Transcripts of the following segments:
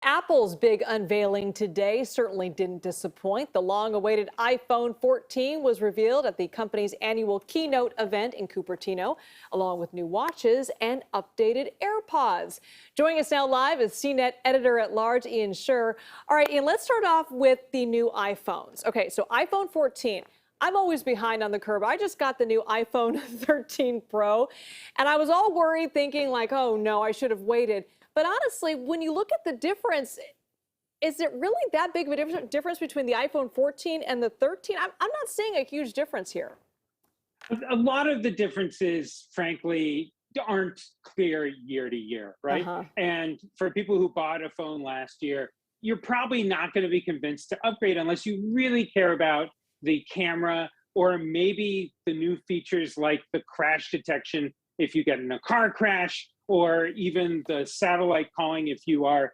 Apple's big unveiling today certainly didn't disappoint. The long-awaited iPhone 14 was revealed at the company's annual keynote event in Cupertino, along with new watches and updated AirPods. Joining us now live is CNet editor-at-large Ian Sherr. All right, Ian, let's start off with the new iPhones. Okay, so iPhone 14. I'm always behind on the curve. I just got the new iPhone 13 Pro, and I was all worried, thinking like, oh no, I should have waited. But honestly, when you look at the difference, is it really that big of a difference between the iPhone 14 and the 13? I'm not seeing a huge difference here. A lot of the differences, frankly, aren't clear year to year, right? And for people who bought a phone last year, you're probably not going to be convinced to upgrade unless you really care about the camera or maybe the new features like the crash detection if you get in a car crash, or even the satellite calling if you are,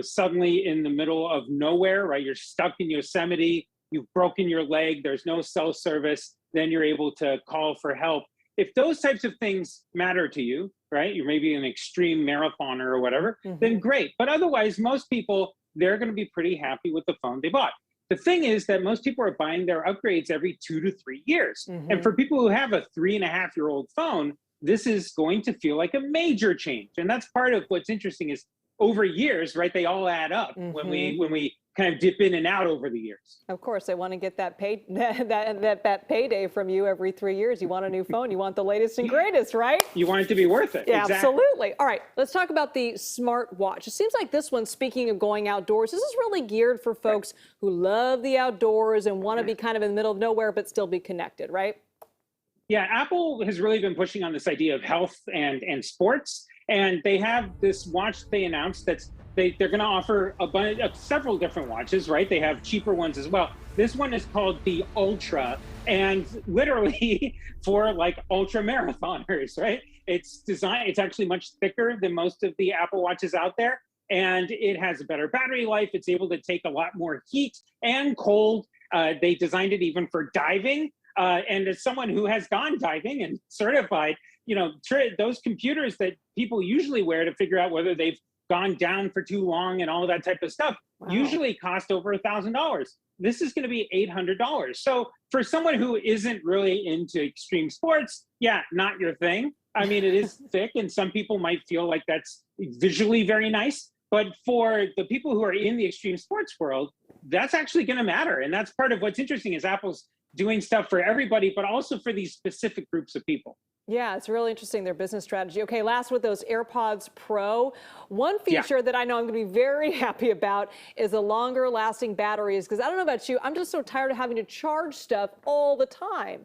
suddenly in the middle of nowhere, right? You're stuck in Yosemite, you've broken your leg, there's no cell service, then you're able to call for help. If those types of things matter to you, right? You're maybe an extreme marathoner or whatever, then great. But otherwise, most people, they're going to be pretty happy with the phone they bought. The thing is that most people are buying their upgrades every 2 to 3 years. And for people who have a 3.5-year-old phone, this is going to feel like a major change. And that's part of what's interesting is over years, right? They all add up when we kind of dip in and out over the years. Of course, they want to get that that payday from you every 3 years. You want a new phone, you want the latest and greatest, right? You want it to be worth it. Yeah, exactly. Absolutely. All right, let's talk about the smartwatch. It seems like this one, speaking of going outdoors, this is really geared for folks who love the outdoors and want to be kind of in the middle of nowhere but still be connected, right? Yeah, Apple has really been pushing on this idea of health and sports, and they have this watch they announced that's they're going to offer a bunch of several different watches, right? They have cheaper ones as well. This one is called the Ultra, and literally for like ultra marathoners, right? It's designed, it's actually much thicker than most of the Apple Watches out there, and it has a better battery life. It's able to take a lot more heat and cold. They designed it even for diving. And as someone who has gone diving and certified, those computers that people usually wear to figure out whether they've gone down for too long and all of that type of stuff usually cost over $1,000. This is going to be $800. So for someone who isn't really into extreme sports, yeah, not your thing. I mean, it is thick and some people might feel like that's visually very nice. But for the people who are in the extreme sports world, that's actually going to matter. And that's part of what's interesting is Apple's doing stuff for everybody, but also for these specific groups of people. Yeah, it's really interesting, their business strategy. Okay, last with those AirPods Pro. One feature that I know I'm going to be very happy about is the longer lasting batteries, because I don't know about you, I'm just so tired of having to charge stuff all the time.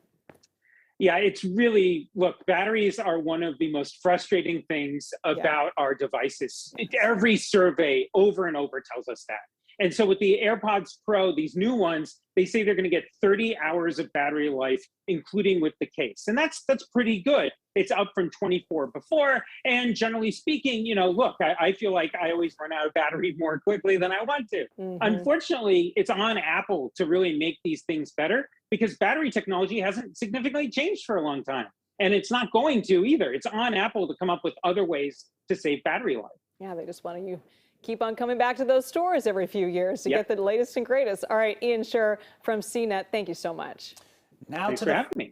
Yeah, it's really, look, batteries are one of the most frustrating things about our devices. Every survey over and over tells us that. And so with the AirPods Pro, these new ones, they say they're going to get 30 hours of battery life, including with the case. And that's pretty good. It's up from 24 before. And generally speaking, look, I feel like I always run out of battery more quickly than I want to. Unfortunately, it's on Apple to really make these things better because battery technology hasn't significantly changed for a long time. And it's not going to either. It's on Apple to come up with other ways to save battery life. Yeah, they just want you keep on coming back to those stores every few years to get the latest and greatest. All right, Ian Sherr from CNet, thank you so much. Thanks for having me.